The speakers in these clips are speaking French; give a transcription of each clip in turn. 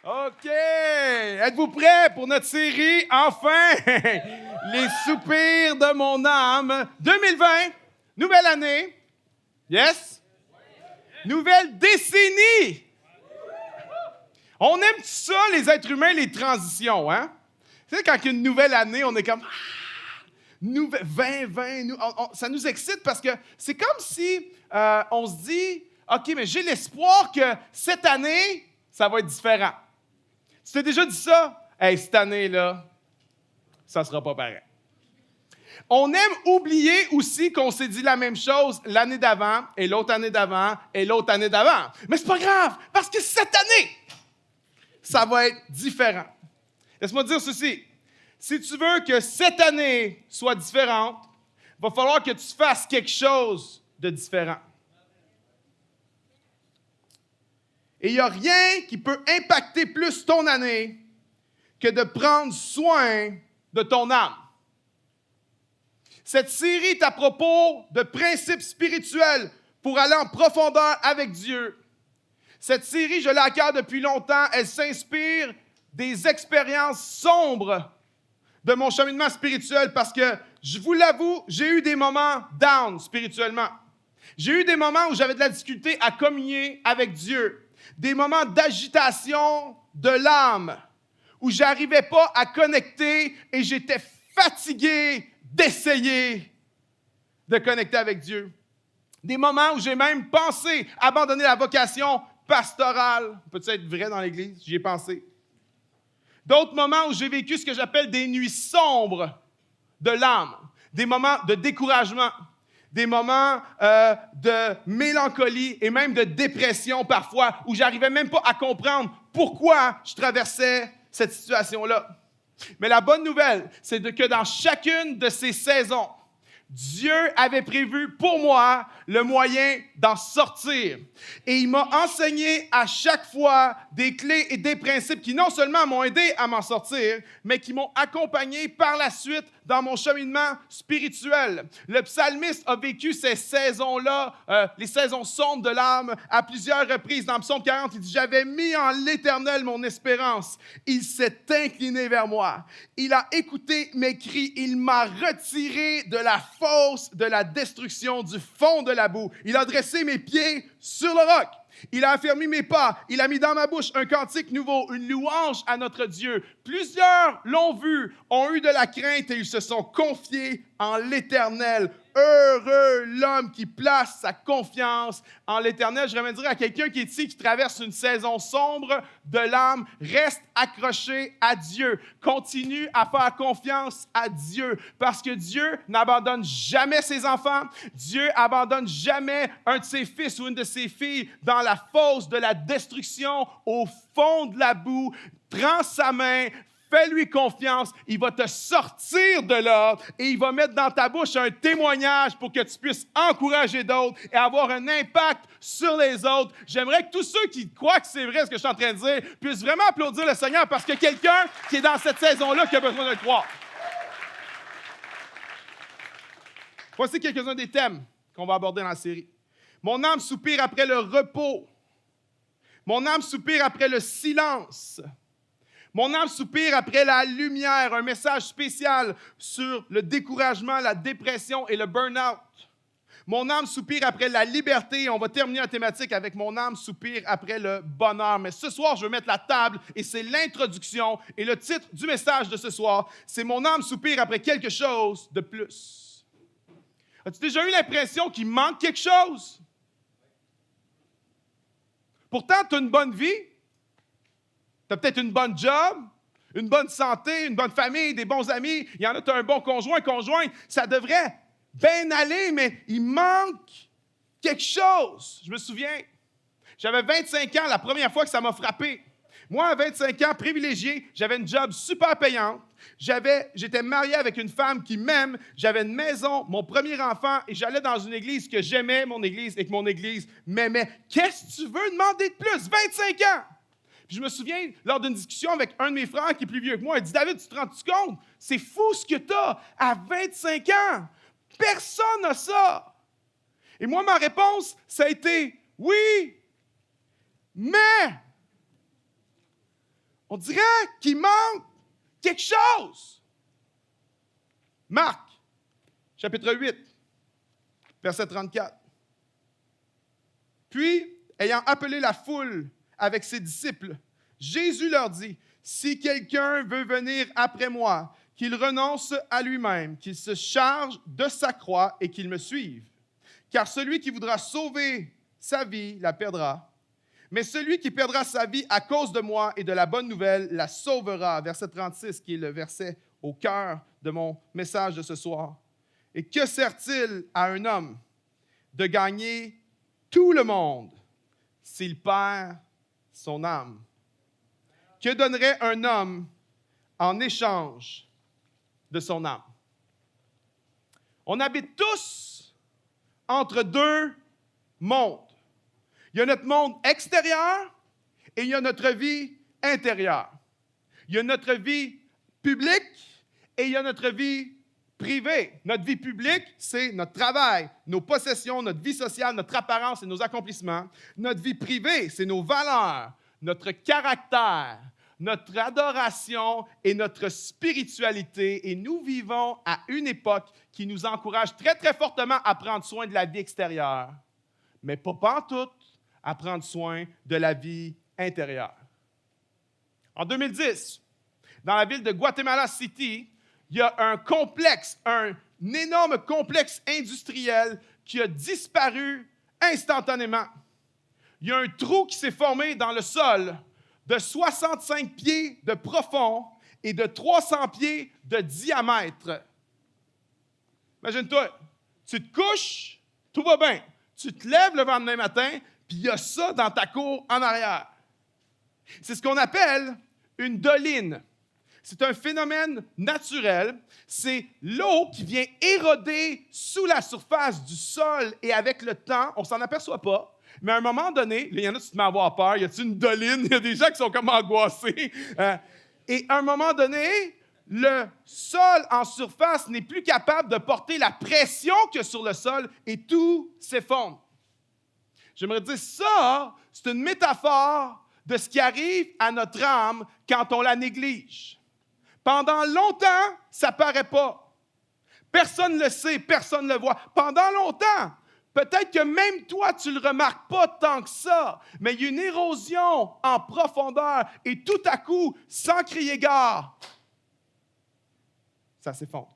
OK! Êtes-vous prêts pour notre série, enfin? Les soupirs de mon âme. 2020, nouvelle année. Yes? Nouvelle décennie. On aime ça, les êtres humains, les transitions, hein? Tu sais, quand il y a une nouvelle année, on est comme... 2020, ça nous excite parce que c'est comme si on se dit, OK, mais j'ai l'espoir que cette année, ça va être différent. Tu t'es déjà dit ça? Hey, cette année-là, ça ne sera pas pareil. On aime oublier aussi qu'on s'est dit la même chose l'année d'avant, et l'autre année d'avant, et l'autre année d'avant. Mais c'est pas grave, parce que cette année, ça va être différent. Laisse-moi dire ceci. Si tu veux que cette année soit différente, il va falloir que tu fasses quelque chose de différent. Et il n'y a rien qui peut impacter plus ton année que de prendre soin de ton âme. Cette série est à propos de principes spirituels pour aller en profondeur avec Dieu. Cette série, je l'ai à cœur depuis longtemps, elle s'inspire des expériences sombres de mon cheminement spirituel parce que, je vous l'avoue, j'ai eu des moments down spirituellement. J'ai eu des moments où j'avais de la difficulté à communier avec Dieu. Des moments d'agitation de l'âme, où je n'arrivais pas à connecter et j'étais fatigué d'essayer de connecter avec Dieu. Des moments où j'ai même pensé abandonner la vocation pastorale. Peut-être être vrai dans l'Église, j'y ai pensé. D'autres moments où j'ai vécu ce que j'appelle des nuits sombres de l'âme, des moments de découragement, des moments de mélancolie et même de dépression parfois, où j'arrivais même pas à comprendre pourquoi je traversais cette situation-là. Mais la bonne nouvelle, c'est que dans chacune de ces saisons, Dieu avait prévu pour moi le moyen d'en sortir. Et il m'a enseigné à chaque fois des clés et des principes qui non seulement m'ont aidé à m'en sortir, mais qui m'ont accompagné par la suite dans mon cheminement spirituel. Le psalmiste a vécu ces saisons-là, les saisons sombres de l'âme, à plusieurs reprises. Dans Psaume 40, il dit « J'avais mis en l'Éternel mon espérance. Il s'est incliné vers moi. Il a écouté mes cris. Il m'a retiré de la fosse de la destruction, du fond de la boue. Il a dressé mes pieds sur le roc. Il a affermi mes pas. Il a mis dans ma bouche un cantique nouveau, une louange à notre Dieu. Plusieurs l'ont vu, ont eu de la crainte et ils se sont confiés en l'Éternel. Heureux l'homme qui place sa confiance en l'Éternel. Je voudrais dire à quelqu'un qui est ici, qui traverse une saison sombre de l'âme, reste accroché à Dieu. Continue à faire confiance à Dieu parce que Dieu n'abandonne jamais ses enfants. Dieu abandonne jamais un de ses fils ou une de ses filles dans la fosse de la destruction, au fond de la boue. Prends sa main. Fais-lui confiance, il va te sortir de là et il va mettre dans ta bouche un témoignage pour que tu puisses encourager d'autres et avoir un impact sur les autres. J'aimerais que tous ceux qui croient que c'est vrai ce que je suis en train de dire puissent vraiment applaudir le Seigneur parce qu'il y a quelqu'un qui est dans cette saison-là qui a besoin de le croire. Voici quelques-uns des thèmes qu'on va aborder dans la série. Mon âme soupire après le repos. Mon âme soupire après le silence. Mon âme soupire après la lumière, un message spécial sur le découragement, la dépression et le burn-out. Mon âme soupire après la liberté. On va terminer la thématique avec mon âme soupire après le bonheur. Mais ce soir, je vais mettre la table et c'est l'introduction. Et le titre du message de ce soir, c'est « Mon âme soupire après quelque chose de plus ». As-tu déjà eu l'impression qu'il manque quelque chose? Pourtant, tu as une bonne vie. Tu as peut-être une bonne job, une bonne santé, une bonne famille, des bons amis. Il y en a, tu as un bon conjointe. Ça devrait bien aller, mais il manque quelque chose. Je me souviens, j'avais 25 ans la première fois que ça m'a frappé. Moi, à 25 ans, privilégié, j'avais une job super payante. J'étais marié avec une femme qui m'aime. J'avais une maison, mon premier enfant, et j'allais dans une église que j'aimais, mon église, et que mon église m'aimait. Qu'est-ce que tu veux demander de plus? 25 ans! Puis je me souviens, lors d'une discussion avec un de mes frères qui est plus vieux que moi, il dit « David, tu te rends-tu compte? C'est fou ce que tu as à 25 ans. Personne n'a ça. » Et moi, ma réponse, ça a été « Oui, mais On dirait qu'il manque quelque chose. Marc, chapitre 8, verset 34. Puis, ayant appelé la foule avec ses disciples, Jésus leur dit, « Si quelqu'un veut venir après moi, qu'il renonce à lui-même, qu'il se charge de sa croix et qu'il me suive. Car celui qui voudra sauver sa vie la perdra. Mais celui qui perdra sa vie à cause de moi et de la bonne nouvelle la sauvera. » Verset 36, qui est le verset au cœur de mon message de ce soir. « Et que sert-il à un homme de gagner tout le monde s'il perd son âme? Que donnerait un homme en échange de son âme? » On habite tous entre deux mondes. Il y a notre monde extérieur et il y a notre vie intérieure. Il y a notre vie publique et il y a notre vie privée. Notre vie publique, c'est notre travail, nos possessions, notre vie sociale, notre apparence et nos accomplissements. Notre vie privée, c'est nos valeurs, notre caractère, notre adoration et notre spiritualité. Et nous vivons à une époque qui nous encourage très, très fortement à prendre soin de la vie extérieure, mais pas pantoute à prendre soin de la vie intérieure. En 2010, dans la ville de Guatemala City, il y a un énorme complexe industriel qui a disparu instantanément. Il y a un trou qui s'est formé dans le sol de 65 pieds de profond et de 300 pieds de diamètre. Imagine-toi, tu te couches, tout va bien. Tu te lèves le lendemain matin, puis il y a ça dans ta cour en arrière. C'est ce qu'on appelle une doline. C'est un phénomène naturel. C'est l'eau qui vient éroder sous la surface du sol et avec le temps, on ne s'en aperçoit pas, mais à un moment donné, il y en a qui te mettent à avoir peur, y a-t-il une doline? Il y a des gens qui sont comme angoissés. Et à un moment donné, le sol en surface n'est plus capable de porter la pression qu'il y a sur le sol et tout s'effondre. J'aimerais dire ça, c'est une métaphore de ce qui arrive à notre âme quand on la néglige. Pendant longtemps, ça ne paraît pas. Personne ne le sait, personne ne le voit. Pendant longtemps, peut-être que même toi, tu ne le remarques pas tant que ça, mais il y a une érosion en profondeur et tout à coup, sans crier gare, ça s'effondre.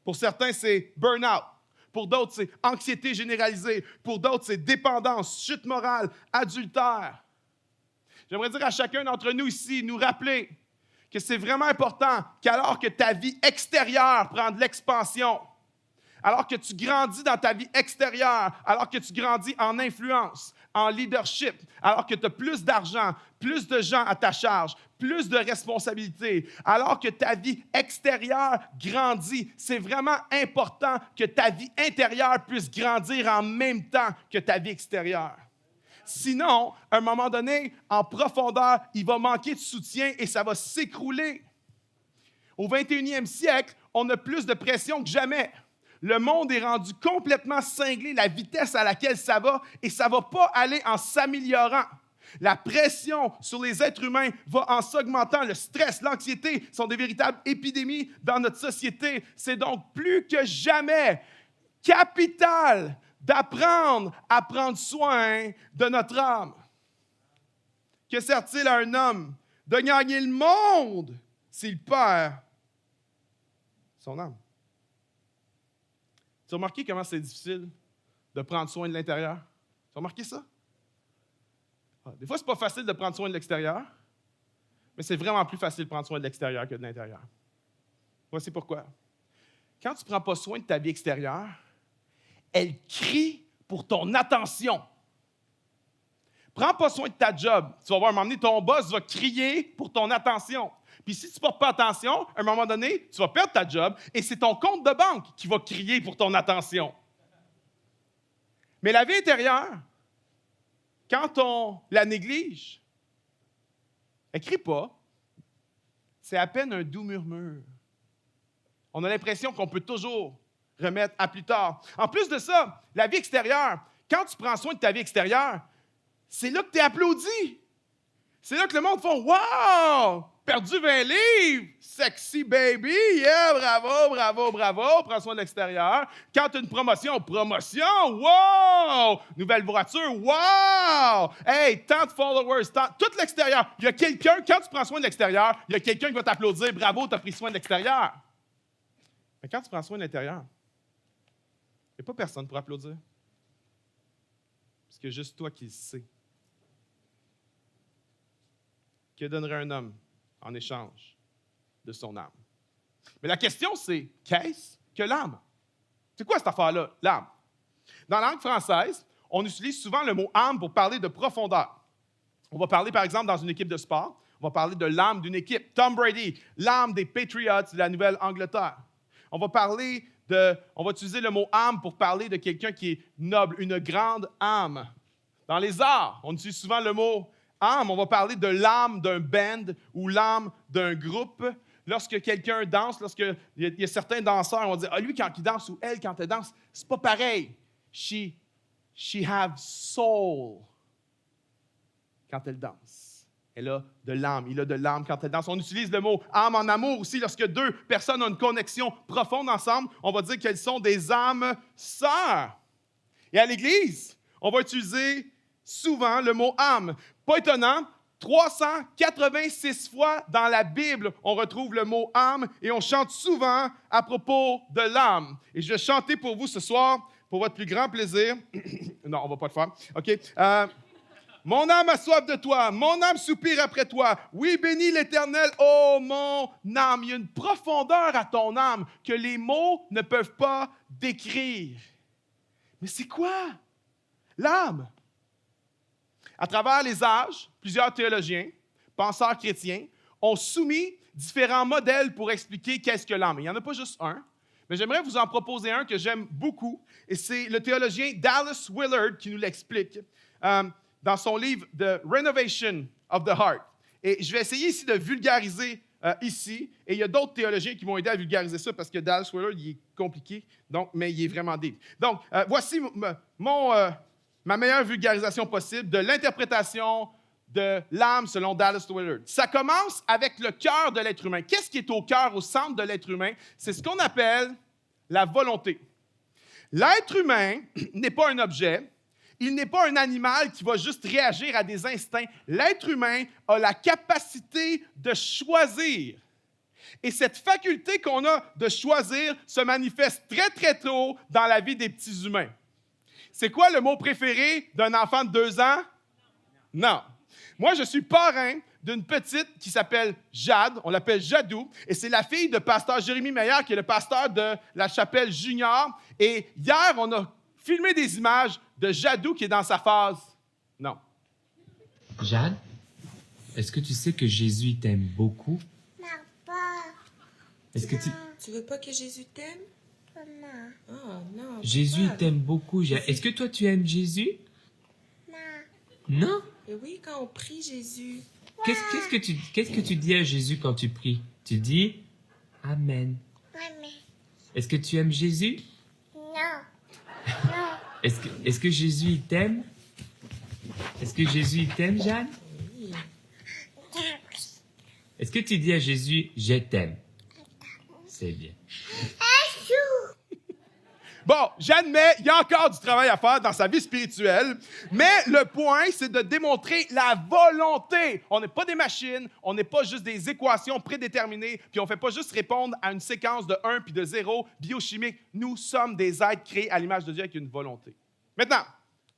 Pour certains, c'est burn-out. Pour d'autres, c'est anxiété généralisée. Pour d'autres, c'est dépendance, chute morale, adultère. J'aimerais dire à chacun d'entre nous ici, nous rappeler que c'est vraiment important qu'alors que ta vie extérieure prend de l'expansion, alors que tu grandis dans ta vie extérieure, alors que tu grandis en influence, en leadership, alors que tu as plus d'argent, plus de gens à ta charge, plus de responsabilités, alors que ta vie extérieure grandit, c'est vraiment important que ta vie intérieure puisse grandir en même temps que ta vie extérieure. Sinon, à un moment donné, en profondeur, il va manquer de soutien et ça va s'écrouler. Au 21e siècle, on a plus de pression que jamais. Le monde est rendu complètement cinglé, la vitesse à laquelle ça va, et ça ne va pas aller en s'améliorant. La pression sur les êtres humains va en s'augmentant. Le stress, l'anxiété sont des véritables épidémies dans notre société. C'est donc plus que jamais capital d'apprendre à prendre soin de notre âme. Que sert-il à un homme de gagner le monde s'il perd son âme? Tu as remarqué comment c'est difficile de prendre soin de l'intérieur? Tu as remarqué ça? Des fois, ce n'est pas facile de prendre soin de l'extérieur, mais c'est vraiment plus facile de prendre soin de l'extérieur que de l'intérieur. Voici pourquoi. Quand tu ne prends pas soin de ta vie extérieure, elle crie pour ton attention. Prends pas soin de ta job. Tu vas voir, à un moment donné, ton boss va crier pour ton attention. Puis si tu ne portes pas attention, à un moment donné, tu vas perdre ta job et c'est ton compte de banque qui va crier pour ton attention. Mais la vie intérieure, quand on la néglige, elle ne crie pas. C'est à peine un doux murmure. On a l'impression qu'on peut toujours remettre à plus tard. En plus de ça, la vie extérieure, quand tu prends soin de ta vie extérieure, c'est là que tu es applaudi. C'est là que le monde fait « Wow! Perdu 20 livres! Sexy baby! Yeah! Bravo, bravo, bravo! Prends soin de l'extérieur. Quand tu as une promotion, promotion! Wow! Nouvelle voiture! Wow! Hey, tant de followers! Tout l'extérieur. Il y a quelqu'un, quand tu prends soin de l'extérieur, il y a quelqu'un qui va t'applaudir. Bravo, tu as pris soin de l'extérieur. Mais quand tu prends soin de l'intérieur, il n'y a pas personne pour applaudir. Parce que juste toi qui le sais. Que donnerait un homme en échange de son âme? Mais la question, c'est, qu'est-ce que l'âme? C'est quoi cette affaire-là, l'âme? Dans la langue française, on utilise souvent le mot âme pour parler de profondeur. On va parler, par exemple, dans une équipe de sport, on va parler de l'âme d'une équipe. Tom Brady, l'âme des Patriots de la Nouvelle-Angleterre. On va utiliser le mot âme pour parler de quelqu'un qui est noble, une grande âme. Dans les arts, on utilise souvent le mot âme, on va parler de l'âme d'un band ou l'âme d'un groupe. Lorsque quelqu'un danse, lorsqu'il y a certains danseurs, on va dire, lui, quand il danse ou elle, quand elle danse, c'est pas pareil. She have soul quand elle danse. Elle a de l'âme, il a de l'âme quand elle danse. On utilise le mot âme en amour aussi. Lorsque deux personnes ont une connexion profonde ensemble, on va dire qu'elles sont des âmes sœurs. Et à l'Église, on va utiliser souvent le mot âme. Pas étonnant, 386 fois dans la Bible, on retrouve le mot âme et on chante souvent à propos de l'âme. Et je vais chanter pour vous ce soir, pour votre plus grand plaisir. Non, on ne va pas le faire. OK. Mon âme a soif de toi, mon âme soupire après toi. Oui, bénis l'Éternel, ô mon âme. Il y a une profondeur à ton âme que les mots ne peuvent pas décrire. Mais c'est quoi l'âme? À travers les âges, plusieurs théologiens, penseurs chrétiens, ont soumis différents modèles pour expliquer qu'est-ce que l'âme. Il n'y en a pas juste un, mais j'aimerais vous en proposer un que j'aime beaucoup, et c'est le théologien Dallas Willard qui nous l'explique dans son livre « The Renovation of the Heart ». Et je vais essayer ici de vulgariser ici, et il y a d'autres théologiens qui vont aider à vulgariser ça parce que Dallas Willard, il est compliqué, mais il est vraiment deep. Donc, voici ma meilleure vulgarisation possible de l'interprétation de l'âme selon Dallas Willard. Ça commence avec le cœur de l'être humain. Qu'est-ce qui est au cœur, au centre de l'être humain? C'est ce qu'on appelle la volonté. L'être humain n'est pas un objet, il n'est pas un animal qui va juste réagir à des instincts. L'être humain a la capacité de choisir. Et cette faculté qu'on a de choisir se manifeste très, très tôt dans la vie des petits humains. C'est quoi le mot préféré d'un enfant de 2 ans? Non. Moi, je suis parrain d'une petite qui s'appelle Jade, on l'appelle Jadou, et c'est la fille de pasteur Jérémy Meilleur, qui est le pasteur de la chapelle Junior. Et hier, on a filmé des images de Jadou qui est dans sa phase. Non. Jade, est-ce que tu sais que Jésus t'aime beaucoup? Non, pas. Est-ce que Tu veux pas que Jésus t'aime? Non. Oh non. Jésus pourquoi? t'aime beaucoup. Est-ce que toi tu aimes Jésus? Non. Non? Mais oui, quand on prie Jésus. Qu'est-ce que tu dis à Jésus quand tu pries? Tu dis Amen. Maman. Est-ce que tu aimes Jésus? Non. Non. Est-ce que Jésus il t'aime? Est-ce que Jésus il t'aime, Jeanne? Oui. Est-ce que tu dis à Jésus je t'aime? C'est bien. Bon, j'admets, il y a encore du travail à faire dans sa vie spirituelle, mais le point, c'est de démontrer la volonté. On n'est pas des machines, on n'est pas juste des équations prédéterminées, puis on ne fait pas juste répondre à une séquence de 1 puis de 0 biochimique. Nous sommes des êtres créés à l'image de Dieu avec une volonté. Maintenant,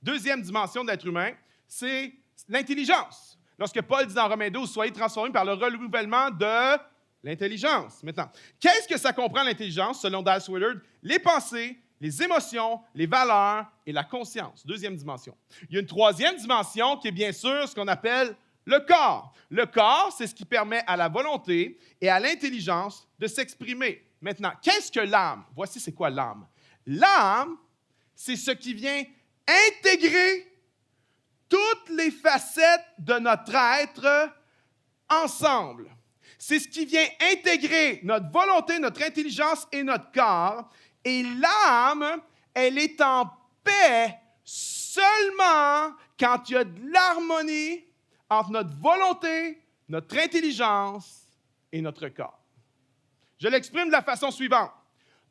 deuxième dimension de l'être humain, c'est l'intelligence. Lorsque Paul dit dans Romains 12, « Soyez transformés par le renouvellement de l'intelligence. » Maintenant, qu'est-ce que ça comprend l'intelligence, selon Dallas Willard? Les pensées, les émotions, les valeurs et la conscience. Deuxième dimension. Il y a une troisième dimension qui est bien sûr ce qu'on appelle le corps. Le corps, c'est ce qui permet à la volonté et à l'intelligence de s'exprimer. Maintenant, qu'est-ce que l'âme? Voici c'est quoi l'âme. L'âme, c'est ce qui vient intégrer toutes les facettes de notre être ensemble. C'est ce qui vient intégrer notre volonté, notre intelligence et notre corps. Et l'âme, elle est en paix seulement quand il y a de l'harmonie entre notre volonté, notre intelligence et notre corps. Je l'exprime de la façon suivante.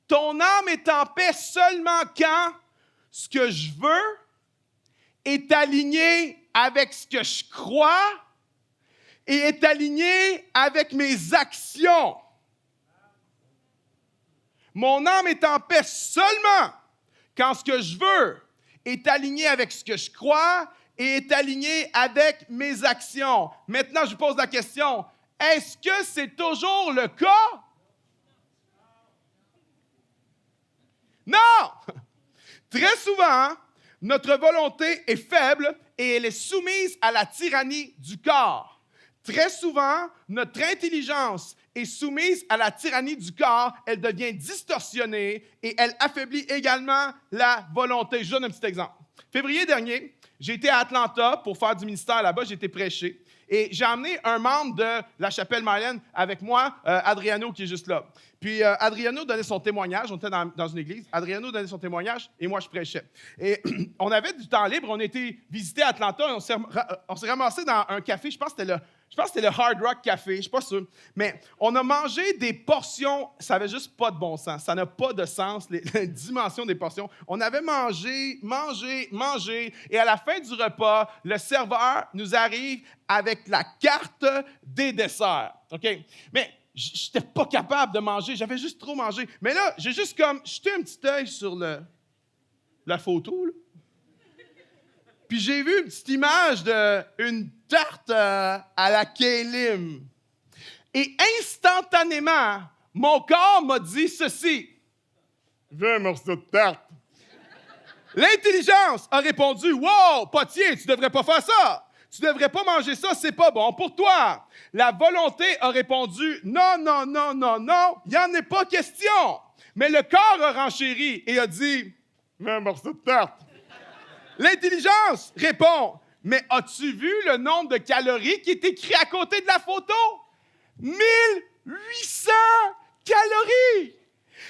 Ton âme est en paix seulement quand ce que je veux est aligné avec ce que je crois et est aligné avec mes actions. Mon âme est en paix seulement quand ce que je veux est aligné avec ce que je crois et est aligné avec mes actions. Maintenant, je vous pose la question, est-ce que c'est toujours le cas? Non! Très souvent, notre volonté est faible et elle est soumise à la tyrannie du corps. Très souvent, notre intelligence est soumise à la tyrannie du corps, elle devient distorsionnée et elle affaiblit également la volonté. Je donne un petit exemple. Février dernier, j'ai été à Atlanta pour faire du ministère là-bas, j'ai été prêcher. Et j'ai amené un membre de la chapelle Marlène avec moi, Adriano, qui est juste là. Puis Adriano donnait son témoignage, on était dans une église, Adriano donnait son témoignage et moi je prêchais. Et on avait du temps libre, on a été visiter Atlanta, on s'est ramassé dans un café, je pense que c'était le Hard Rock Café, je ne suis pas sûr. Mais on a mangé des portions, ça n'avait juste pas de bon sens. Ça n'a pas de sens, la dimension des portions. On avait mangé. Et à la fin du repas, le serveur nous arrive avec la carte des desserts. OK? Mais je n'étais pas capable de manger. J'avais juste trop mangé. Mais là, j'ai juste comme jeté un petit œil sur la photo, là. Puis j'ai vu une petite image d'une tarte à la kélim. Et instantanément, mon corps m'a dit ceci. « Veux un morceau de tarte? » L'intelligence a répondu « Wow, Potier, tu devrais pas faire ça. Tu devrais pas manger ça, c'est pas bon pour toi. » La volonté a répondu « Non, non, non, non, non, il n'y en est pas question. » Mais le corps a renchéri et a dit « Veux un morceau de tarte? » L'intelligence répond, mais as-tu vu le nombre de calories qui est écrit à côté de la photo? 1800 calories!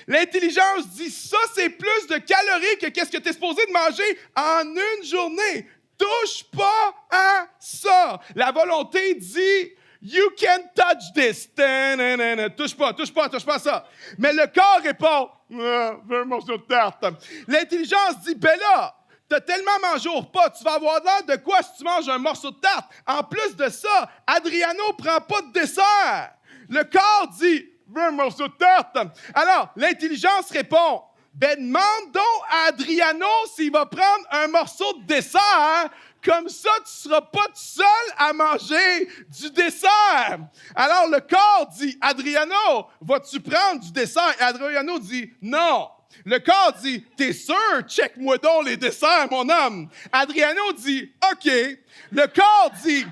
L'intelligence dit, ça, c'est plus de calories que qu'est-ce que tu es supposé de manger en une journée. Touche pas à ça. La volonté dit, you can't touch this. Touche pas à ça. Mais le corps répond, veux un morceau de tarte. L'intelligence dit, ben là, t'as tellement mangé au repas, tu vas avoir l'air de quoi si tu manges un morceau de tarte? En plus de ça, Adriano prend pas de dessert. Le corps dit, veux un morceau de tarte? Alors, l'intelligence répond, ben demande donc à Adriano s'il va prendre un morceau de dessert. Comme ça, tu ne seras pas tout seul à manger du dessert. Alors, le corps dit, Adriano, vas-tu prendre du dessert? Et Adriano dit, non. Le corps dit, t'es sûr? Check-moi donc les desserts, mon homme. Adriano dit, OK. Le corps dit,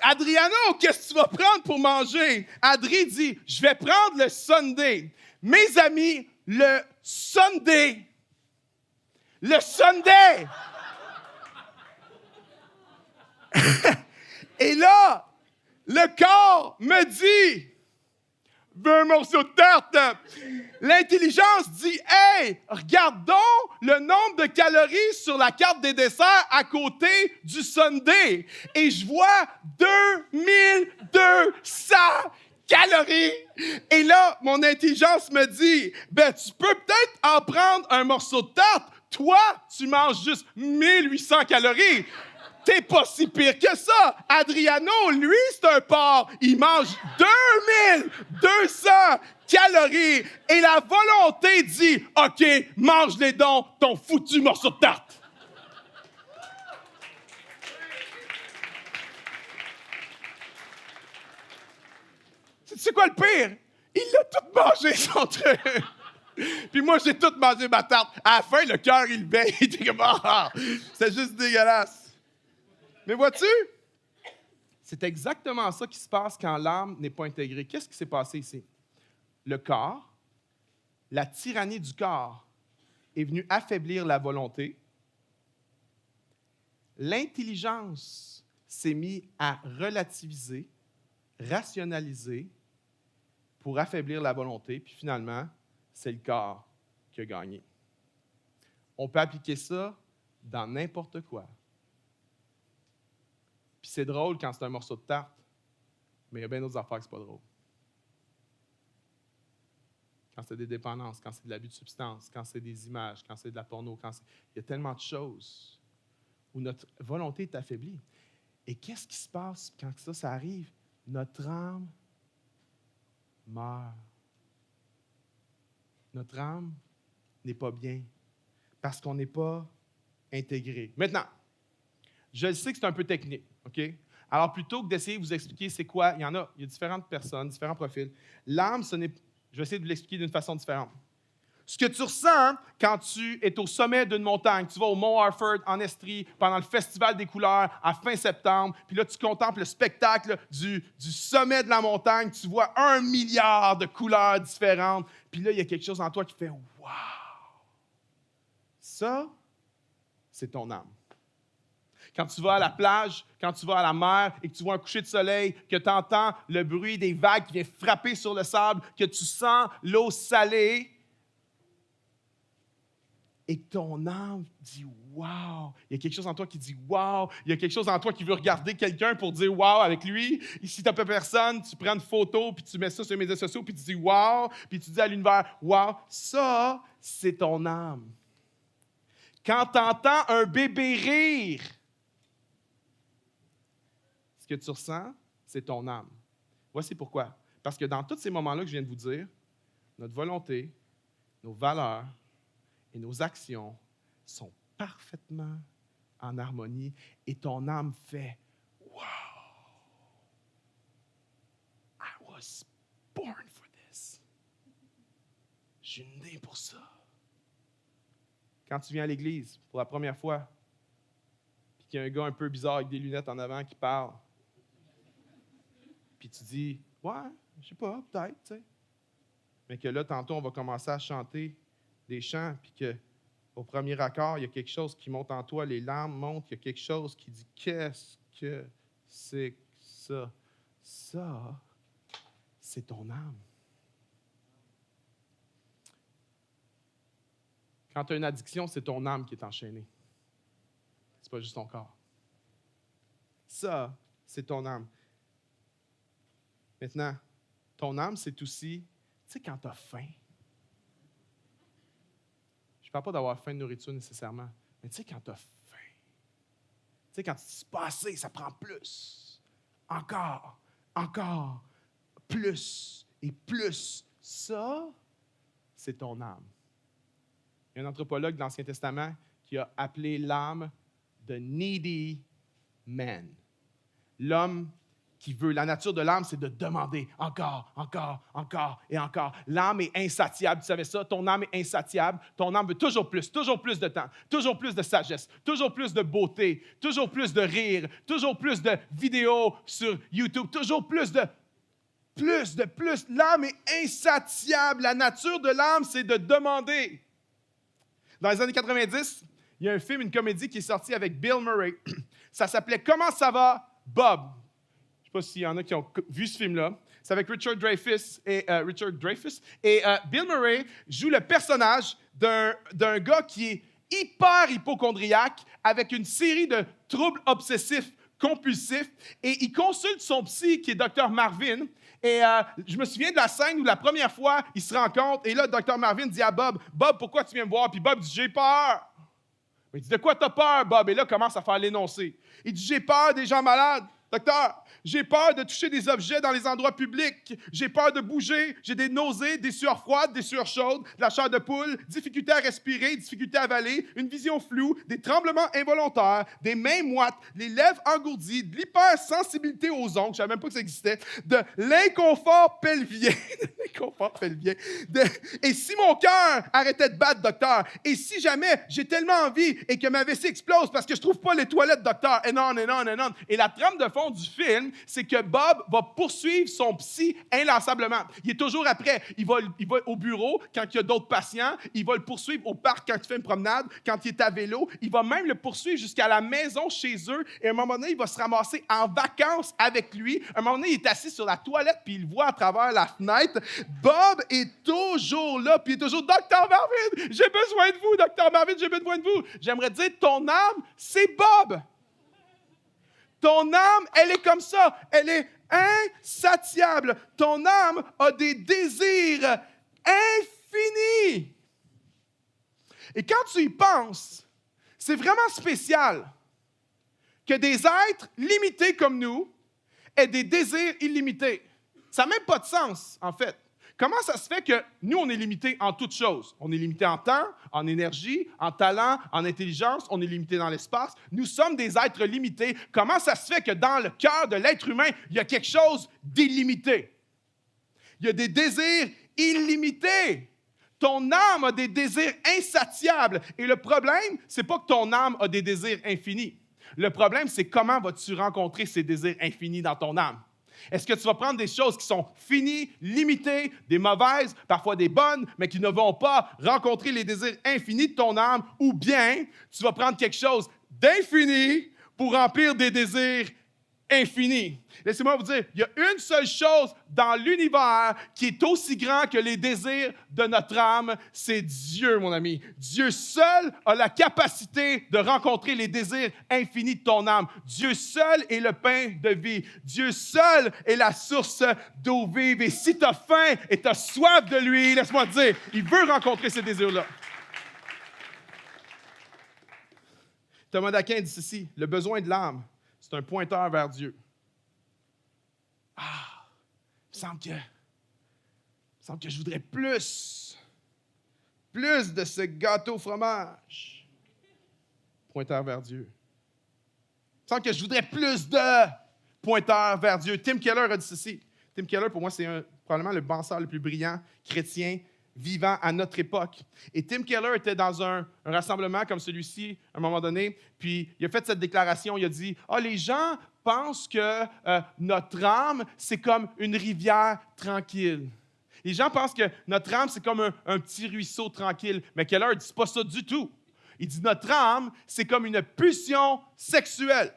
Adriano, qu'est-ce que tu vas prendre pour manger? Adri dit, je vais prendre le Sunday. Mes amis, le Sunday. Le Sunday. Et là, le corps me dit, veux un morceau de tarte. L'intelligence dit, hey, regarde donc le nombre de calories sur la carte des desserts à côté du Sunday. Et je vois 2200 calories. Et là, mon intelligence me dit, ben, tu peux peut-être en prendre un morceau de tarte. Toi, tu manges juste 1800 calories. T'es pas si pire que ça. Adriano, lui, c'est un porc. Il mange 2200 calories. Et la volonté dit, OK, mange-les donc, ton foutu morceau de tarte. C'est quoi le pire? Il a tout mangé, son truc. Puis moi, j'ai tout mangé ma tarte. À la fin, le cœur, il baisse. Il était comme, ah, c'est juste dégueulasse. Mais vois-tu, c'est exactement ça qui se passe quand l'âme n'est pas intégrée. Qu'est-ce qui s'est passé ici? Le corps, la tyrannie du corps est venue affaiblir la volonté. L'intelligence s'est mise à relativiser, rationaliser pour affaiblir la volonté. Puis finalement, c'est le corps qui a gagné. On peut appliquer ça dans n'importe quoi. Puis c'est drôle quand c'est un morceau de tarte, mais il y a bien d'autres affaires que c'est pas drôle. Quand c'est des dépendances, quand c'est de l'abus de substances, quand c'est des images, quand c'est de la porno, il y a tellement de choses où notre volonté est affaiblie. Et qu'est-ce qui se passe quand ça arrive? Notre âme meurt. Notre âme n'est pas bien parce qu'on n'est pas intégré. Maintenant, je sais que c'est un peu technique, OK? Alors, plutôt que d'essayer de vous expliquer c'est quoi, il y a différentes personnes, différents profils. L'âme, je vais essayer de vous l'expliquer d'une façon différente. Ce que tu ressens quand tu es au sommet d'une montagne, tu vas au Mont Harford en Estrie pendant le Festival des couleurs à fin septembre, puis là, tu contemples le spectacle du sommet de la montagne, tu vois 1 milliard de couleurs différentes, puis là, il y a quelque chose en toi qui fait « Wow! » Ça, c'est ton âme. Quand tu vas à la plage, quand tu vas à la mer et que tu vois un coucher de soleil, que tu entends le bruit des vagues qui vient frapper sur le sable, que tu sens l'eau salée, et que ton âme dit « Wow! » Il y a quelque chose en toi qui dit « Wow! » Il y a quelque chose en toi qui veut regarder quelqu'un pour dire « Wow! » avec lui. Et si tu n'as pas personne, tu prends une photo, puis tu mets ça sur les médias sociaux, puis tu dis « Wow! » Puis tu dis à l'univers « Wow! » Ça, c'est ton âme. Quand tu entends un bébé rire, ce que tu ressens, c'est ton âme. Voici pourquoi. Parce que dans tous ces moments-là que je viens de vous dire, notre volonté, nos valeurs et nos actions sont parfaitement en harmonie et ton âme fait « Wow! I was born for this. Je suis né pour ça. » Quand tu viens à l'église pour la première fois, puis qu'il y a un gars un peu bizarre avec des lunettes en avant qui parle, puis tu dis « Ouais, je sais pas, peut-être, tu sais. » Mais que là, tantôt, on va commencer à chanter des chants, puis qu'au premier accord, il y a quelque chose qui monte en toi, les larmes montent, il y a quelque chose qui dit « Qu'est-ce que c'est que ça? » Ça, c'est ton âme. Quand tu as une addiction, c'est ton âme qui est enchaînée. C'est pas juste ton corps. Ça, c'est ton âme. Maintenant, ton âme, c'est aussi, tu sais, quand tu as faim. Je ne parle pas d'avoir faim de nourriture nécessairement, mais tu sais, quand tu as faim. Tu sais, quand tu dis pas assez, ça prend plus. Encore, plus et plus. Ça, c'est ton âme. Il y a un anthropologue de l'Ancien Testament qui a appelé l'âme « the needy man ». L'homme qui veut. La nature de l'âme, c'est de demander encore et encore. L'âme est insatiable. Tu savais ça? Ton âme est insatiable. Ton âme veut toujours plus de temps, toujours plus de sagesse, toujours plus de beauté, toujours plus de rire, toujours plus de vidéos sur YouTube, toujours plus. L'âme est insatiable. La nature de l'âme, c'est de demander. Dans les années 90, il y a un film, une comédie qui est sortie avec Bill Murray. Ça s'appelait « Comment ça va, Bob ?» Je ne sais pas s'il y en a qui ont vu ce film-là. C'est avec Richard Dreyfuss. Et Bill Murray joue le personnage d'un gars qui est hyper hypocondriaque avec une série de troubles obsessifs compulsifs. Et il consulte son psy, qui est Dr. Marvin. Et je me souviens de la scène où la première fois, ils se rencontrent. Et là, Dr. Marvin dit à Bob, « Bob, pourquoi tu viens me voir? » Puis Bob dit, « J'ai peur. » Il dit, « De quoi t'as peur, Bob? » Et là, commence à faire l'énoncé. Il dit, « J'ai peur des gens malades. Docteur, j'ai peur de toucher des objets dans les endroits publics. J'ai peur de bouger. J'ai des nausées, des sueurs froides, des sueurs chaudes, de la chair de poule, difficulté à respirer, difficulté à avaler, une vision floue, des tremblements involontaires, des mains moites, les lèvres engourdies, de l'hypersensibilité aux ongles, je ne savais même pas que ça existait, de l'inconfort pelvien. Et si mon cœur arrêtait de battre, docteur, et si jamais j'ai tellement envie et que ma vessie explose parce que je ne trouve pas les toilettes, docteur, et non. Et la trame de fond du film, c'est que Bob va poursuivre son psy inlassablement. Il est toujours après. Il va au bureau quand il y a d'autres patients. Il va le poursuivre au parc quand il fait une promenade, quand il est à vélo. Il va même le poursuivre jusqu'à la maison chez eux. Et à un moment donné, il va se ramasser en vacances avec lui. À un moment donné, il est assis sur la toilette puis il voit à travers la fenêtre. Bob est toujours là puis il est toujours « Docteur Marvin, j'ai besoin de vous, Docteur Marvin, j'ai besoin de vous. » J'aimerais dire, ton âme, c'est Bob. Ton âme, elle est comme ça. Elle est insatiable. Ton âme a des désirs infinis. Et quand tu y penses, c'est vraiment spécial que des êtres limités comme nous aient des désirs illimités. Ça n'a même pas de sens, en fait. Comment ça se fait que nous, on est limité en toutes choses? On est limité en temps, en énergie, en talent, en intelligence, on est limité dans l'espace. Nous sommes des êtres limités. Comment ça se fait que dans le cœur de l'être humain, il y a quelque chose d'illimité? Il y a des désirs illimités. Ton âme a des désirs insatiables. Et le problème, c'est pas que ton âme a des désirs infinis. Le problème, c'est comment vas-tu rencontrer ces désirs infinis dans ton âme? Est-ce que tu vas prendre des choses qui sont finies, limitées, des mauvaises, parfois des bonnes, mais qui ne vont pas rencontrer les désirs infinis de ton âme, ou bien tu vas prendre quelque chose d'infini pour remplir des désirs infinis? Laissez-moi vous dire, il y a une seule chose dans l'univers qui est aussi grand que les désirs de notre âme, c'est Dieu, mon ami. Dieu seul a la capacité de rencontrer les désirs infinis de ton âme. Dieu seul est le pain de vie. Dieu seul est la source d'eau vive. Et si tu as faim et tu as soif de lui, laisse-moi te dire, il veut rencontrer ces désirs-là. Thomas d'Aquin dit ceci, le besoin de l'âme, c'est un pointeur vers Dieu. Il me semble que je voudrais plus de ce gâteau au fromage. Pointeur vers Dieu. Il me semble que je voudrais plus de pointeur vers Dieu. Tim Keller a dit ceci. Tim Keller, pour moi, c'est probablement le penseur le plus brillant chrétien vivant à notre époque. Et Tim Keller était dans un rassemblement comme celui-ci, à un moment donné, puis il a fait cette déclaration, il a dit « les gens pensent que notre âme, c'est comme une rivière tranquille. Les gens pensent que notre âme, c'est comme un petit ruisseau tranquille. » Mais Keller ne dit pas ça du tout. Il dit « Notre âme, c'est comme une pulsion sexuelle. »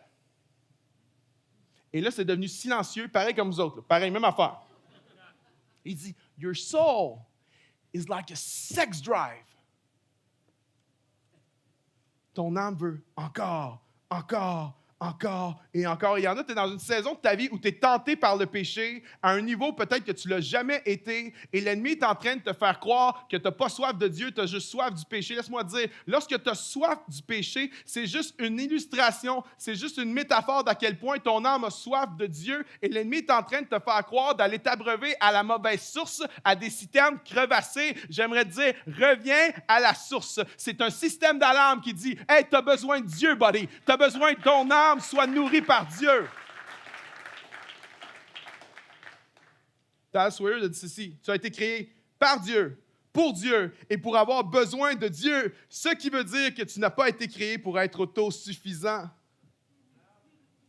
Et là, c'est devenu silencieux, pareil comme vous autres, là. Pareil, même affaire. Il dit « Your soul is like a sex drive. » Ton âme veut encore et encore. Il y en a, tu es dans une saison de ta vie où tu es tenté par le péché à un niveau peut-être que tu ne l'as jamais été et l'ennemi est en train de te faire croire que tu n'as pas soif de Dieu, tu as juste soif du péché. Laisse-moi te dire, lorsque tu as soif du péché, c'est juste une illustration, c'est juste une métaphore d'à quel point ton âme a soif de Dieu et l'ennemi est en train de te faire croire d'aller t'abreuver à la mauvaise source, à des citernes crevassées. J'aimerais te dire, reviens à la source. C'est un système d'alarme qui dit, « Hey, tu as besoin de Dieu, buddy. Tu as besoin de ton âme soit nourrie par Dieu. » Tal Sawyer a dit ceci, tu as été créé par Dieu, pour Dieu et pour avoir besoin de Dieu, ce qui veut dire que tu n'as pas été créé pour être autosuffisant.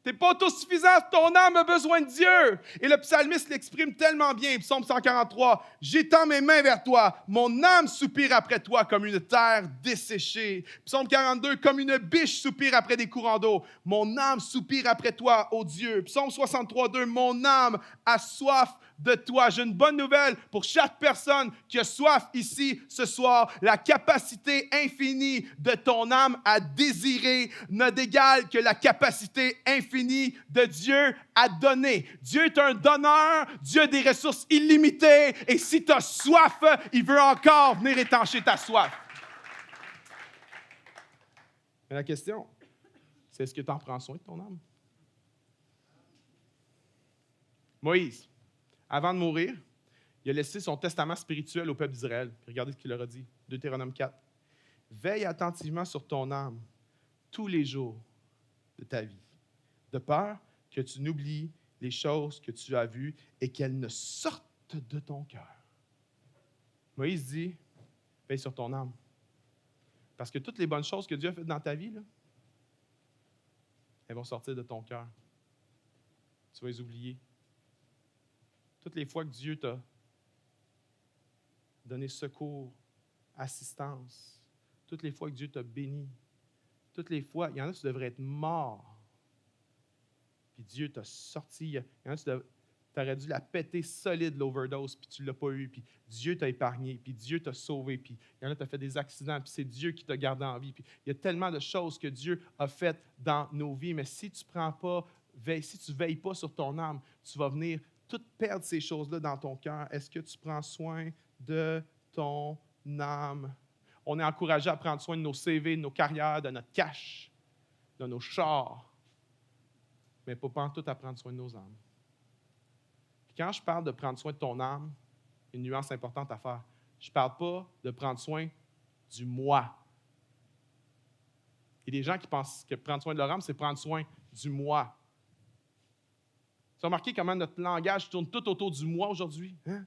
Tu n'es pas autosuffisant, ton âme a besoin de Dieu. Et le psalmiste l'exprime tellement bien, Psaume 143, « J'étends mes mains vers toi, mon âme soupire après toi comme une terre desséchée. » Psaume 42, « Comme une biche soupire après des courants d'eau, mon âme soupire après toi, ô Dieu. » Psaume 63, 2, « Mon âme a soif de toi. » J'ai une bonne nouvelle pour chaque personne qui a soif ici ce soir. La capacité infinie de ton âme à désirer n'a d'égal que la capacité infinie de Dieu à donner. Dieu est un donneur, Dieu a des ressources illimitées et si tu as soif, il veut encore venir étancher ta soif. Mais la question, c'est est-ce que tu en prends soin de ton âme? Moïse, avant de mourir, il a laissé son testament spirituel au peuple d'Israël. Regardez ce qu'il leur a dit, Deutéronome 4. « Veille attentivement sur ton âme tous les jours de ta vie, de peur que tu n'oublies les choses que tu as vues et qu'elles ne sortent de ton cœur. » Moïse dit, veille sur ton âme. Parce que toutes les bonnes choses que Dieu a faites dans ta vie, là, elles vont sortir de ton cœur. Tu vas les oublier. Toutes les fois que Dieu t'a donné secours, assistance, toutes les fois que Dieu t'a béni, toutes les fois, il y en a tu devrais être mort. Puis Dieu t'a sorti. Il y en a tu aurais dû la péter solide, l'overdose, puis tu ne l'as pas eu. Puis Dieu t'a épargné, puis Dieu t'a sauvé. Puis il y en a tu as fait des accidents, puis c'est Dieu qui t'a gardé en vie. Puis il y a tellement de choses que Dieu a faites dans nos vies. Mais si tu ne prends pas si tu ne veilles pas sur ton âme, tu vas venir tout perdre ces choses-là dans ton cœur. Est-ce que tu prends soin de ton âme? On est encouragé à prendre soin de nos CV, de nos carrières, de notre cash, de nos chars, mais pas tout à prendre soin de nos âmes. Puis quand je parle de prendre soin de ton âme, une nuance importante à faire, je ne parle pas de prendre soin du moi. Il y a des gens qui pensent que prendre soin de leur âme, c'est prendre soin du moi. Tu as remarqué comment notre langage tourne tout autour du moi aujourd'hui? Hein?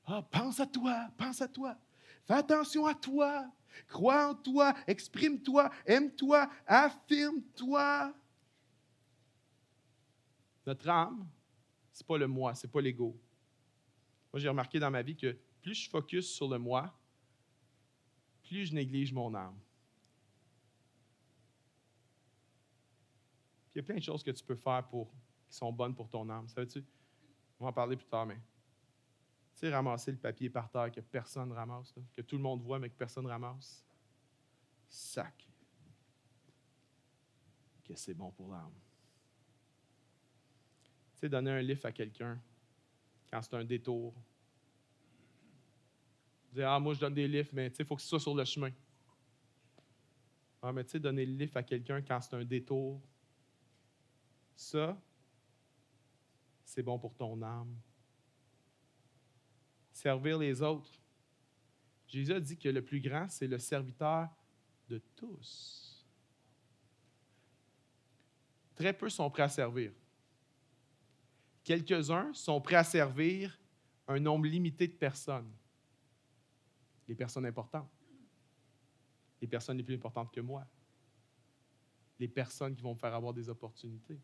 Ah, pense à toi, pense à toi. Fais attention à toi. Crois en toi, exprime-toi, aime-toi, affirme-toi. Notre âme, ce n'est pas le moi, ce n'est pas l'ego. Moi, j'ai remarqué dans ma vie que plus je focus sur le moi, plus je néglige mon âme. Puis il y a plein de choses que tu peux faire qui sont bonnes pour ton âme. Savais-tu? On va en parler plus tard, mais tu sais, ramasser le papier par terre que personne ne ramasse, là, que tout le monde voit, mais que personne ne ramasse. Sac. Que c'est bon pour l'âme. Tu sais, donner un livre à quelqu'un quand c'est un détour. Dire, ah, moi, je donne des livres, mais tu sais, il faut que ce soit sur le chemin. Ah, mais tu sais, donner le livre à quelqu'un quand c'est un détour, ça, c'est bon pour ton âme. Servir les autres. Jésus a dit que le plus grand, c'est le serviteur de tous. Très peu sont prêts à servir. Quelques-uns sont prêts à servir un nombre limité de personnes. Les personnes importantes. Les personnes les plus importantes que moi. Les personnes qui vont me faire avoir des opportunités.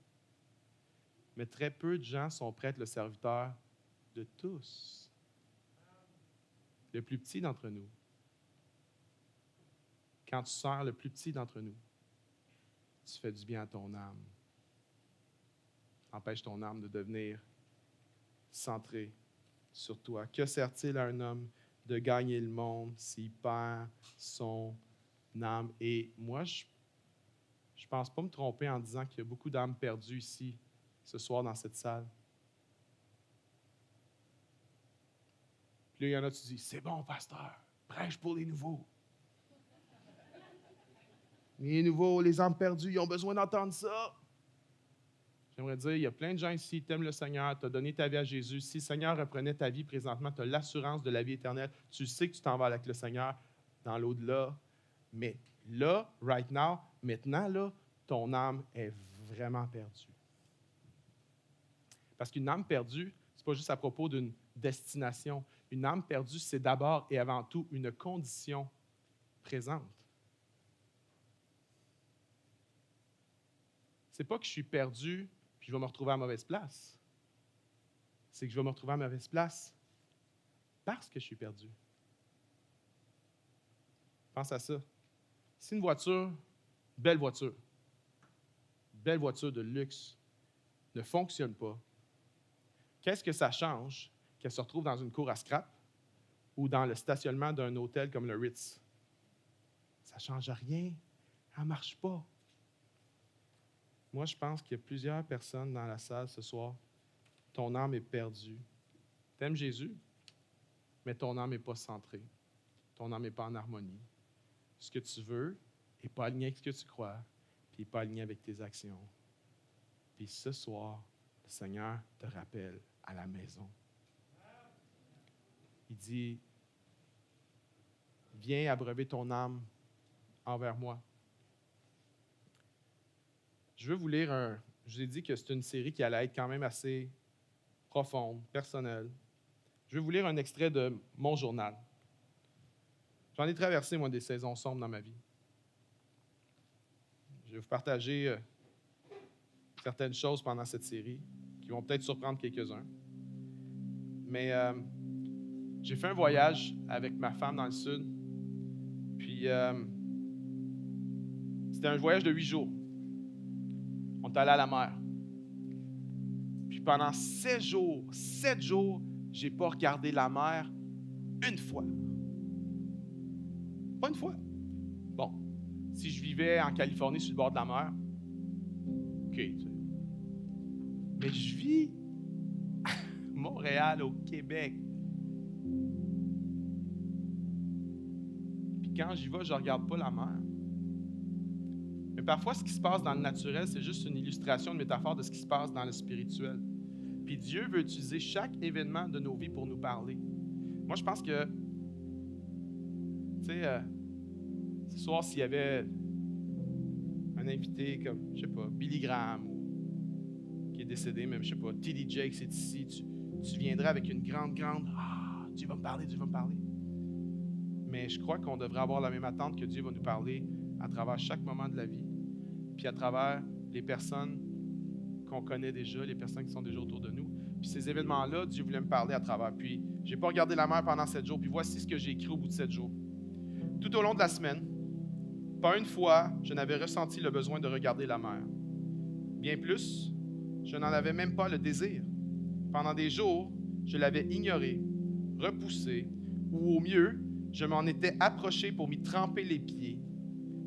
Mais très peu de gens sont prêts à être le serviteur de tous. Le plus petit d'entre nous. Quand tu sers le plus petit d'entre nous, tu fais du bien à ton âme. Empêche ton âme de devenir centrée sur toi. Que sert-il à un homme de gagner le monde s'il perd son âme? Et moi, je ne pense pas me tromper en disant qu'il y a beaucoup d'âmes perdues ici, ce soir, dans cette salle. Puis là, il y en a, tu dis, c'est bon, pasteur, prêche pour les nouveaux. Les nouveaux, les âmes perdues, ils ont besoin d'entendre ça. J'aimerais dire, il y a plein de gens ici, tu aimes le Seigneur, tu as donné ta vie à Jésus. Si le Seigneur reprenait ta vie présentement, tu as l'assurance de la vie éternelle. Tu sais que tu t'en vas avec le Seigneur dans l'au-delà. Mais là, right now, maintenant, là, ton âme est vraiment perdue. Parce qu'une âme perdue, ce n'est pas juste à propos d'une destination. Une âme perdue, c'est d'abord et avant tout une condition présente. Ce n'est pas que je suis perdu puis je vais me retrouver à mauvaise place. C'est que je vais me retrouver à mauvaise place parce que je suis perdu. Pense à ça. Si une voiture, belle voiture de luxe, ne fonctionne pas, qu'est-ce que ça change qu'elle se retrouve dans une cour à scrap ou dans le stationnement d'un hôtel comme le Ritz? Ça ne change rien. Elle ne marche pas. Moi, je pense qu'il y a plusieurs personnes dans la salle ce soir. Ton âme est perdue. Tu aimes Jésus, mais ton âme n'est pas centrée. Ton âme n'est pas en harmonie. Ce que tu veux n'est pas aligné avec ce que tu crois, puis n'est pas aligné avec tes actions. Puis ce soir, le Seigneur te rappelle à la maison. Il dit, viens abreuver ton âme envers moi. Je veux vous lire je vous ai dit que c'est une série qui allait être quand même assez profonde, personnelle. Je vais vous lire un extrait de mon journal. J'en ai traversé, moi, des saisons sombres dans ma vie. Je vais vous partager certaines choses pendant cette série qui vont peut-être surprendre quelques-uns. Mais j'ai fait un voyage avec ma femme dans le sud. Puis, c'était un voyage de 8 jours. On est allé à la mer. Puis pendant 7 jours, je n'ai pas regardé la mer une fois. Pas une fois. Bon, si je vivais en Californie sur le bord de la mer, OK, tu sais, Mais je vis à Montréal, au Québec. Puis quand j'y vais, je ne regarde pas la mer. Mais parfois, ce qui se passe dans le naturel, c'est juste une illustration, une métaphore de ce qui se passe dans le spirituel. Puis Dieu veut utiliser chaque événement de nos vies pour nous parler. Moi, je pense que, tu sais, ce soir, s'il y avait un invité comme, je sais pas, Billy Graham, qui est décédé, même, je sais pas, T.D. Jakes est ici, tu viendrais avec une grande, Dieu va me parler, Dieu va me parler. Mais je crois qu'on devrait avoir la même attente que Dieu va nous parler à travers chaque moment de la vie, puis à travers les personnes qu'on connaît déjà, les personnes qui sont déjà autour de nous. Puis ces événements-là, Dieu voulait me parler à travers. Puis je n'ai pas regardé la mer pendant 7 jours, puis voici ce que j'ai écrit au bout de 7 jours. Tout au long de la semaine, pas une fois, je n'avais ressenti le besoin de regarder la mer. Bien plus, je n'en avais même pas le désir. Pendant des jours, je l'avais ignoré, repoussé, ou au mieux, je m'en étais approché pour m'y tremper les pieds.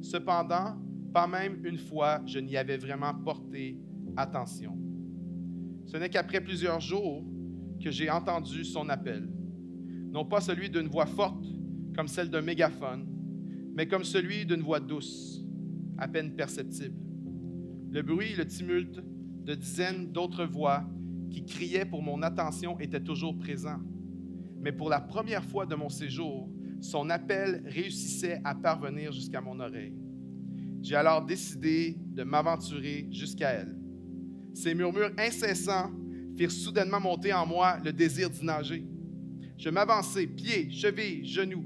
Cependant, pas même une fois, je n'y avais vraiment porté attention. Ce n'est qu'après plusieurs jours que j'ai entendu son appel. Non pas celui d'une voix forte, comme celle d'un mégaphone, mais comme celui d'une voix douce, à peine perceptible. Le bruit et le tumulte de dizaines d'autres voix qui criaient pour mon attention étaient toujours présents. Mais pour la première fois de mon séjour, son appel réussissait à parvenir jusqu'à mon oreille. J'ai alors décidé de m'aventurer jusqu'à elle. Ces murmures incessants firent soudainement monter en moi le désir d'y nager. Je m'avançai, pieds, chevilles, genoux.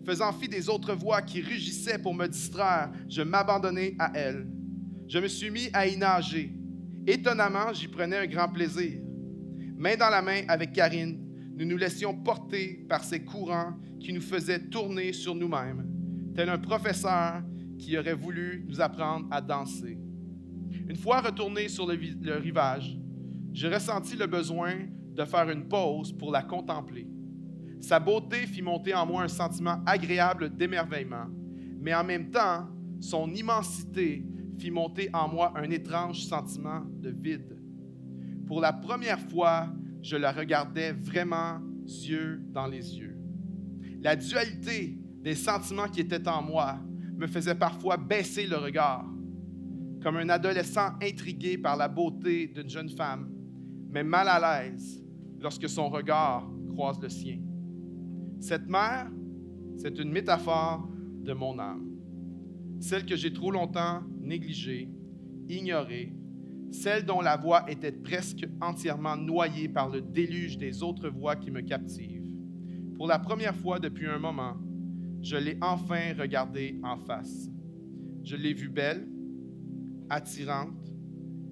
Faisant fi des autres voix qui rugissaient pour me distraire, je m'abandonnai à elle. Je me suis mis à y nager. Étonnamment, j'y prenais un grand plaisir. Main dans la main avec Karine, nous nous laissions porter par ces courants qui nous faisaient tourner sur nous-mêmes, tel un professeur qui aurait voulu nous apprendre à danser. Une fois retourné sur le rivage, j'ai ressenti le besoin de faire une pause pour la contempler. Sa beauté fit monter en moi un sentiment agréable d'émerveillement, mais en même temps, son immensité fit monter en moi un étrange sentiment de vide. Pour la première fois, je la regardais vraiment yeux dans les yeux. La dualité des sentiments qui étaient en moi me faisait parfois baisser le regard, comme un adolescent intrigué par la beauté d'une jeune femme, mais mal à l'aise lorsque son regard croise le sien. Cette mer, c'est une métaphore de mon âme, celle que j'ai trop longtemps négligée, ignorée, celle dont la voix était presque entièrement noyée par le déluge des autres voix qui me captivent. Pour la première fois depuis un moment, je l'ai enfin regardée en face. Je l'ai vue belle, attirante,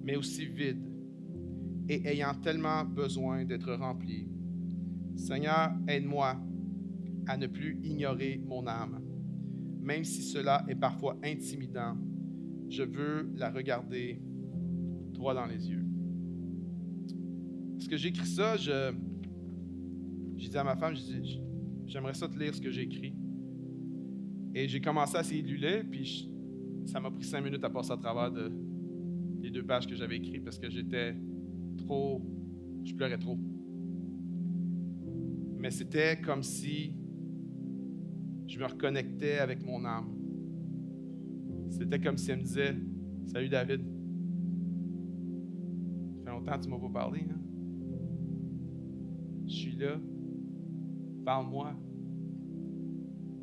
mais aussi vide, et ayant tellement besoin d'être remplie. Seigneur, aide-moi à ne plus ignorer mon âme. Même si cela est parfois intimidant, je veux la regarder droit dans les yeux. Parce que j'ai écrit ça, j'ai dit à ma femme, j'aimerais ça te lire ce que j'ai écrit. Et j'ai commencé à essayer de lui lire, puis ça m'a pris 5 minutes à passer à travers les 2 pages que j'avais écrites parce que je pleurais trop. Mais c'était comme si je me reconnectais avec mon âme. C'était comme si elle me disait, « Salut David, ça fait longtemps que tu ne m'as pas parlé, hein? Je suis là, parle-moi. »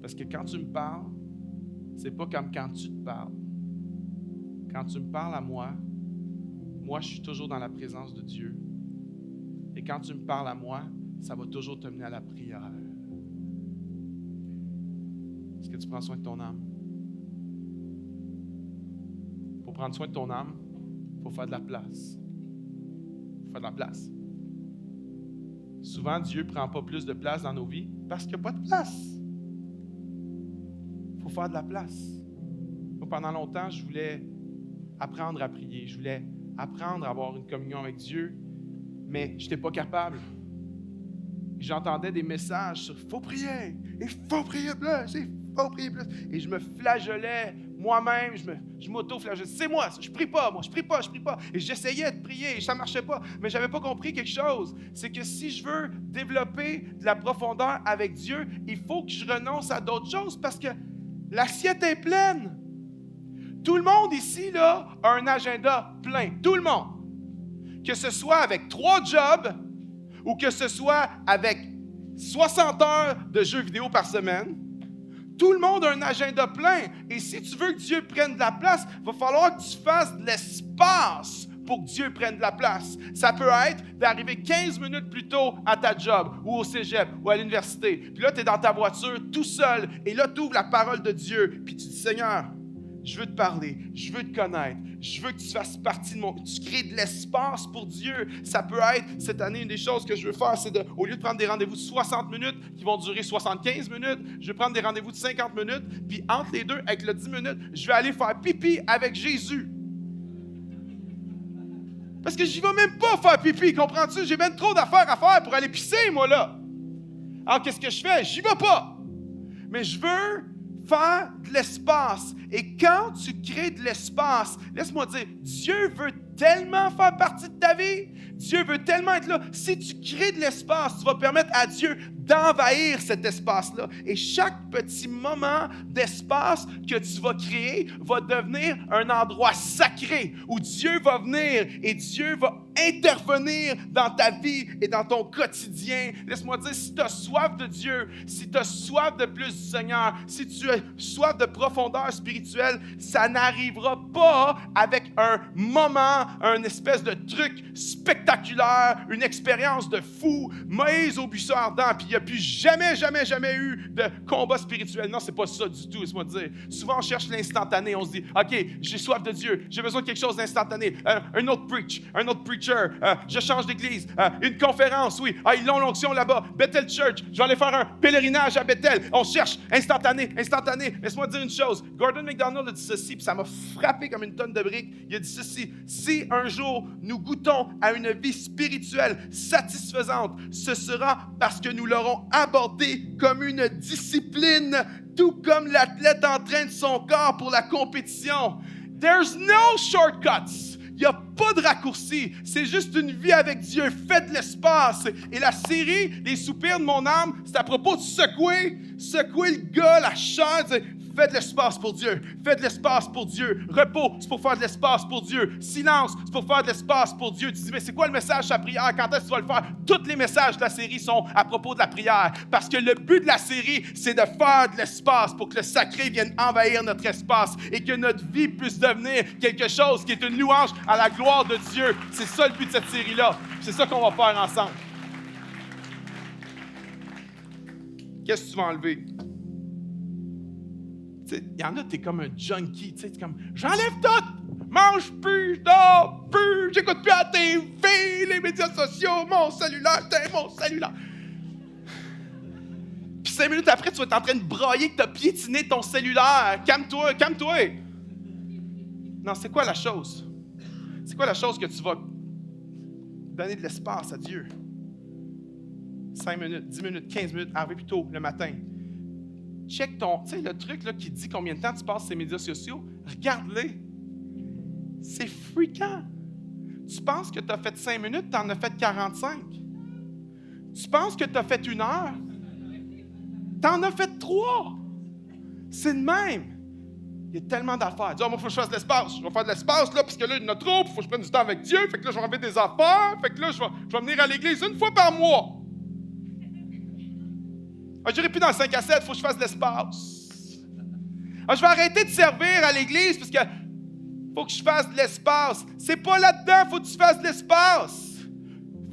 Parce que quand tu me parles, c'est pas comme quand tu te parles. Quand tu me parles à moi, je suis toujours dans la présence de Dieu. Et quand tu me parles à moi, ça va toujours te mener à la prière. Est-ce que tu prends soin de ton âme? Pour prendre soin de ton âme, il faut faire de la place. Il faut faire de la place. Souvent, Dieu ne prend pas plus de place dans nos vies parce qu'il n'y a pas de place. Il faut faire de la place. Moi, pendant longtemps, je voulais apprendre à prier. Je voulais apprendre à avoir une communion avec Dieu, mais je n'étais pas capable. J'entendais des messages sur « il faut prier, il faut prier plus, il faut prier plus ». Et je me flagellais moi-même, je m'auto-flagelle. C'est moi, je prie pas, moi, je prie pas. Et j'essayais de prier et ça marchait pas. Mais j'avais pas compris quelque chose. C'est que si je veux développer de la profondeur avec Dieu, il faut que je renonce à d'autres choses parce que l'assiette est pleine. Tout le monde ici, là, a un agenda plein. Tout le monde. Que ce soit avec 3 jobs ou que ce soit avec 60 heures de jeux vidéo par semaine, tout le monde a un agenda plein. Et si tu veux que Dieu prenne de la place, il va falloir que tu fasses de l'espace pour que Dieu prenne de la place. Ça peut être d'arriver 15 minutes plus tôt à ta job ou au cégep ou à l'université. Puis là, tu es dans ta voiture tout seul et là, tu ouvres la parole de Dieu. Puis tu dis, Seigneur, je veux te parler, je veux te connaître, je veux que tu fasses partie de mon... Tu crées de l'espace pour Dieu. Ça peut être, cette année, une des choses que je veux faire, c'est au lieu de prendre des rendez-vous de 60 minutes qui vont durer 75 minutes, je vais prendre des rendez-vous de 50 minutes, puis entre les deux, avec le 10 minutes, je vais aller faire pipi avec Jésus. Parce que j'y vais même pas faire pipi, comprends-tu? J'ai même trop d'affaires à faire pour aller pisser, moi, là. Alors, qu'est-ce que je fais? J'y vais pas. Mais je veux faire de l'espace. Et quand tu crées de l'espace, laisse-moi dire, Dieu veut tellement faire partie de ta vie. Dieu veut tellement être là. Si tu crées de l'espace, tu vas permettre à Dieu d'envahir cet espace-là. Et chaque petit moment d'espace que tu vas créer va devenir un endroit sacré où Dieu va venir et Dieu va intervenir dans ta vie et dans ton quotidien. Laisse-moi dire, si tu as soif de Dieu, si tu as soif de plus du Seigneur, si tu as soif de profondeur spirituelle, ça n'arrivera pas avec un moment, un espèce de truc spectaculaire, une expérience de fou, Moïse au buisson ardent, puis il n'y a plus jamais eu de combat spirituel. Non, c'est pas ça du tout, laisse-moi dire. Souvent, on cherche l'instantané, on se dit, OK, j'ai soif de Dieu, j'ai besoin de quelque chose d'instantané, un autre preacher, je change d'église, une conférence, oui, ils ont l'onction là-bas, Bethel Church, je vais aller faire un pèlerinage à Bethel, on cherche instantané. Laisse-moi dire une chose, Gordon MacDonald a dit ceci, puis ça m'a frappé comme une tonne de briques, il a dit ceci, si un jour nous goûtons à une vie spirituelle satisfaisante, ce sera parce que nous l'aurons abordée comme une discipline, tout comme l'athlète entraîne son corps pour la compétition. There's no shortcuts. Il n'y a pas de raccourci. C'est juste une vie avec Dieu. Faites de l'espace. Et la série Les soupirs de mon âme, c'est à propos de secouer le gars, la chair. Faites de l'espace pour Dieu. Faites de l'espace pour Dieu. Repos, c'est pour faire de l'espace pour Dieu. Silence, c'est pour faire de l'espace pour Dieu. Tu dis, mais c'est quoi le message de la prière? Quand est-ce que tu vas le faire? Tous les messages de la série sont à propos de la prière. Parce que le but de la série, c'est de faire de l'espace pour que le sacré vienne envahir notre espace et que notre vie puisse devenir quelque chose qui est une louange à la gloire de Dieu. C'est ça le but de cette série-là. C'est ça qu'on va faire ensemble. Qu'est-ce que tu vas enlever? Il y en a, t'es comme un junkie, tu sais, t'es comme, j'enlève tout, mange plus, je dors plus, j'écoute plus la TV, les médias sociaux, mon cellulaire. Puis 5 minutes après, tu vas être en train de brailler que t'as piétiné ton cellulaire. Calme-toi. Non, c'est quoi la chose? C'est quoi la chose que tu vas donner de l'espace à Dieu? 5 minutes, 10 minutes, 15 minutes, arriver plus tôt le matin. Check tu sais, le truc là, qui dit combien de temps tu passes sur les médias sociaux, regarde-les. C'est fréquent. Tu penses que tu as fait 5 minutes, tu en as fait 45. Tu penses que tu as fait 1 heure, tu en as fait 3. C'est de même. Il y a tellement d'affaires. Dis, moi, il faut que je fasse de l'espace. Je vais faire de l'espace, là, parce que là, il y en a trop, il faut que je prenne du temps avec Dieu. Fait que là, je vais enlever des affaires. Fait que là, je vais venir à l'église 1 fois par mois. Je n'irai plus dans le 5 à 7, il faut que je fasse de l'espace. Je vais arrêter de servir à l'église parce que faut que je fasse de l'espace. C'est pas là-dedans, il faut que tu fasses de l'espace.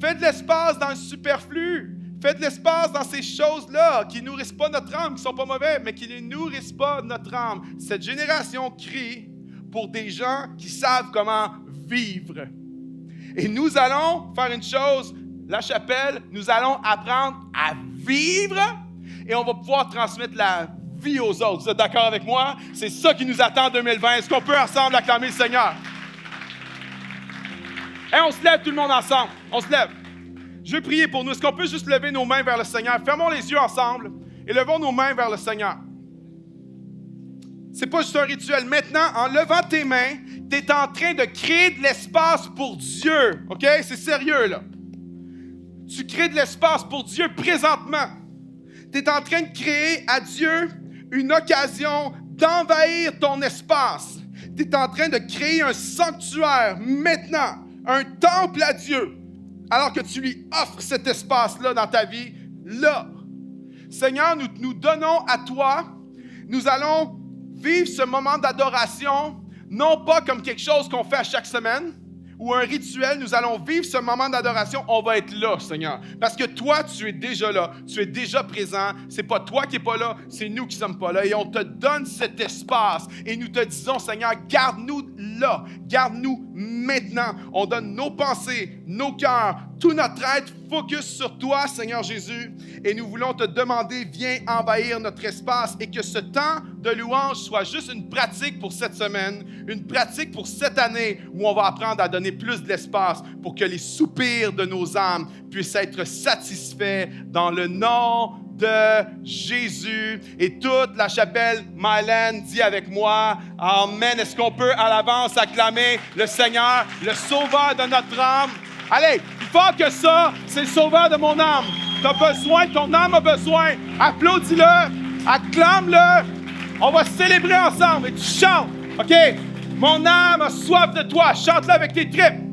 Fais de l'espace dans le superflu. Fais de l'espace dans ces choses-là qui ne nourrissent pas notre âme, qui ne sont pas mauvais, mais qui ne nourrissent pas notre âme. Cette génération crie pour des gens qui savent comment vivre. Et nous allons faire une chose, la chapelle, nous allons apprendre à vivre. Et on va pouvoir transmettre la vie aux autres. Vous êtes d'accord avec moi? C'est ça qui nous attend en 2020. Est-ce qu'on peut ensemble acclamer le Seigneur? Et on se lève tout le monde ensemble. On se lève. Je veux prier pour nous. Est-ce qu'on peut juste lever nos mains vers le Seigneur? Fermons les yeux ensemble et levons nos mains vers le Seigneur. C'est pas juste un rituel. Maintenant, en levant tes mains, tu es en train de créer de l'espace pour Dieu. OK? C'est sérieux, là. Tu crées de l'espace pour Dieu présentement. Tu es en train de créer à Dieu une occasion d'envahir ton espace. Tu es en train de créer un sanctuaire maintenant, un temple à Dieu, alors que tu lui offres cet espace-là dans ta vie, là. Seigneur, nous donnons à toi, nous allons vivre ce moment d'adoration, non pas comme quelque chose qu'on fait à chaque semaine, ou un rituel, nous allons vivre ce moment d'adoration, on va être là, Seigneur. Parce que toi, tu es déjà là, tu es déjà présent. C'est pas toi qui n'es pas là, c'est nous qui ne sommes pas là. Et on te donne cet espace. Et nous te disons, Seigneur, garde-nous là, garde-nous maintenant. On donne nos pensées, nos cœurs, tout notre être focus sur toi, Seigneur Jésus. Et nous voulons te demander, viens envahir notre espace et que ce temps de louange soit juste une pratique pour cette semaine, une pratique pour cette année où on va apprendre à donner plus d'espace pour que les soupirs de nos âmes puissent être satisfaits dans le nom de Jésus. Et toute la chapelle Mylène dit avec moi, Amen. Est-ce qu'on peut à l'avance acclamer le Seigneur, le Sauveur de notre âme? Allez, plus fort que ça, c'est le Sauveur de mon âme. Tu as besoin, ton âme a besoin. Applaudis-le, acclame-le. On va célébrer ensemble et tu chantes, OK? Mon âme a soif de toi. Chante-le avec tes tripes.